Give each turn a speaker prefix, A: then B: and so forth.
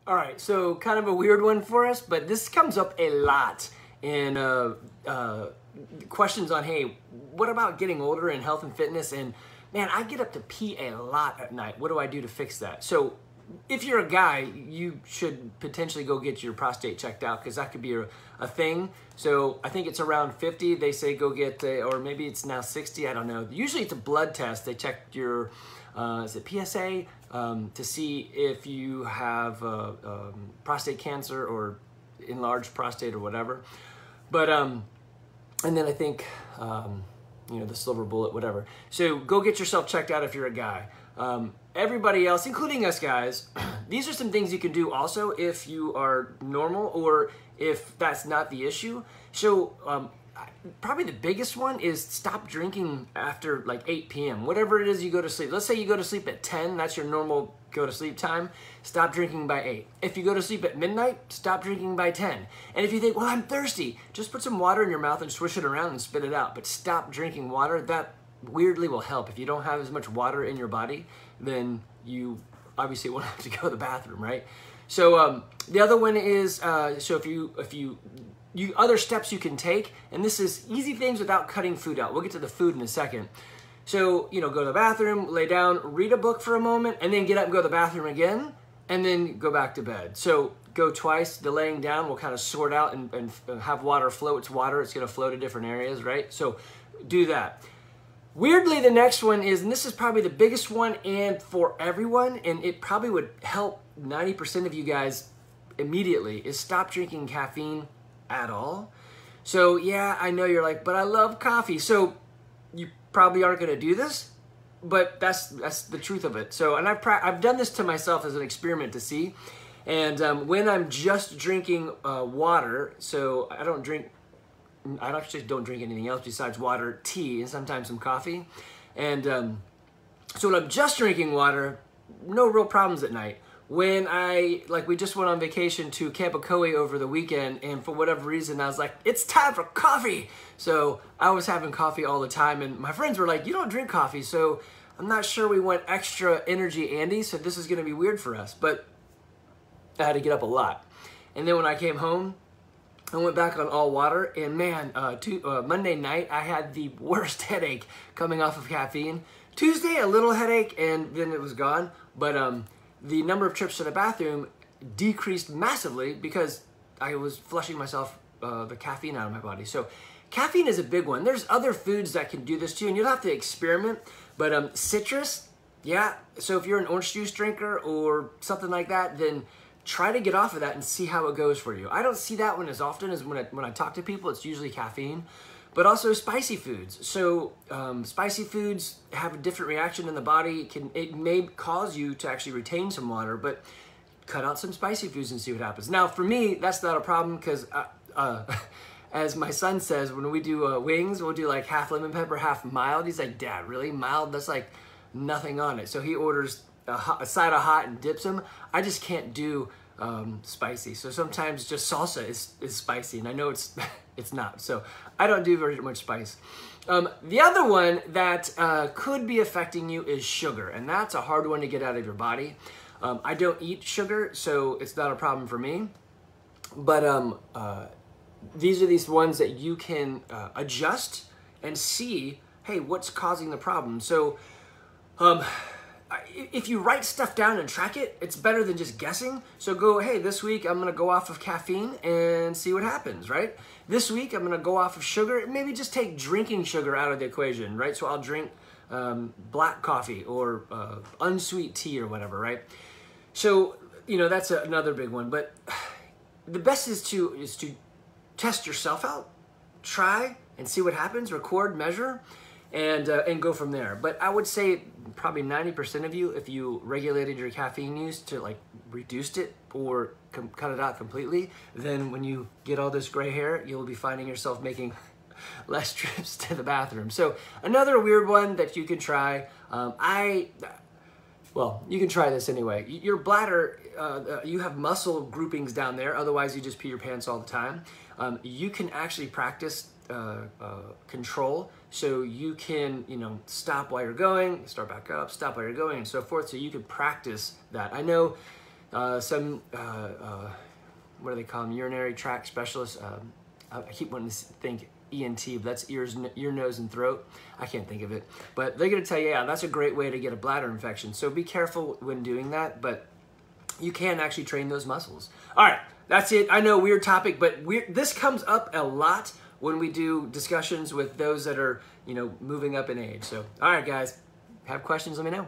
A: All right, so kind of a weird one for us, but this comes up a lot in questions on, hey, what about getting older and health and fitness? And man, I get up to pee a lot at night. What do I do to fix that? So if you're a guy, you should potentially go get your prostate checked out because that could be a thing. So I think it's around 50. They say go get, or maybe it's now 60. I don't know. Usually it's a blood test. They check your, is it PSA, to see if you have prostate cancer or enlarged prostate or whatever. But, and then I think, you know, the silver bullet, whatever. So go get yourself checked out if you're a guy. Everybody else, including us guys, these are some things you can do also if you are normal or if that's not the issue. So probably the biggest one is stop drinking after like 8 p.m. Whatever it is you go to sleep. Let's say you go to sleep at 10, that's your normal go to sleep time. Stop drinking by 8. If you go to sleep at midnight, stop drinking by 10. And if you think, well, I'm thirsty, just put some water in your mouth and swish it around and spit it out. But stop drinking water. That weirdly will help. If you don't have as much water in your body, then you obviously won't have to go to the bathroom, right? So the other one is, so if you other steps you can take, and this is easy things without cutting food out. We'll get to the food in a second. So, you know, go to the bathroom, lay down, read a book for a moment, and then get up and go to the bathroom again, and then go back to bed. So go twice. The laying down will kind of sort out and have water flow. It's water. It's going to flow to different areas, right? So do that. Weirdly, the next one is, and this is probably the biggest one and for everyone, and it probably would help 90% of you guys immediately, is stop drinking caffeine at all. So yeah, I know you're like, but I love coffee. So you probably aren't going to do this, but that's the truth of it. So, and I've done this to myself as an experiment to see. And when I'm just drinking water, so I actually don't drink anything else besides water, tea, and sometimes some coffee. And so when I'm just drinking water, no real problems at night. When we just went on vacation to Camp Ocoee over the weekend, and for whatever reason, I was like, it's time for coffee. So I was having coffee all the time, and my friends were like, you don't drink coffee, so I'm not sure we want extra energy, Andy, so this is gonna be weird for us. But I had to get up a lot. And then when I came home, I went back on all water, and man, Monday night, I had the worst headache coming off of caffeine. Tuesday, a little headache, and then it was gone. But the number of trips to the bathroom decreased massively because I was flushing myself, the caffeine out of my body. So caffeine is a big one. There's other foods that can do this too, and you'll have to experiment. But citrus, yeah. So if you're an orange juice drinker or something like that, then try to get off of that and see how it goes for you. I don't see that one as often as when I talk to people. It's usually caffeine. But also spicy foods. So spicy foods have a different reaction in the body. It may cause you to actually retain some water, but cut out some spicy foods and see what happens. Now, for me, that's not a problem because, as my son says, when we do wings, we'll do like half lemon pepper, half mild. He's like, Dad, really? Mild? That's like nothing on it. So he orders a side of hot and dips them. I just can't do spicy. So sometimes just salsa is spicy, and I know it's it's not. So I don't do very much spice. The other one that could be affecting you is sugar, and that's a hard one to get out of your body. I don't eat sugar, so it's not a problem for me. But these are these ones that you can adjust and see, hey, what's causing the problem? So if you write stuff down and track it, it's better than just guessing. So go, hey, this week I'm gonna go off of caffeine and see what happens, right? This week I'm gonna go off of sugar. Maybe just take drinking sugar out of the equation, right? So I'll drink black coffee or unsweet tea or whatever, right? So, you know, that's another big one. But the best is to test yourself out, try and see what happens, record, measure, and go from there. But I would say probably 90% of you, if you regulated your caffeine use to like reduced it or cut it out completely, then when you get all this gray hair, you'll be finding yourself making less trips to the bathroom. So another weird one that you can try, well, you can try this anyway. Your bladder, you have muscle groupings down there, otherwise you just pee your pants all the time. You can actually practice control, so you can, you know, stop while you're going, start back up, stop while you're going, and so forth, so you can practice that. I know some, what do they call them? Urinary tract specialists. I keep wanting to think ENT, but that's ears, ear, nose, and throat. I can't think of it. But they're going to tell you, yeah, that's a great way to get a bladder infection. So be careful when doing that, but you can actually train those muscles. All right, that's it. I know, weird topic, but this comes up a lot when we do discussions with those that are, moving up in age. So, all right, guys, have questions, let me know.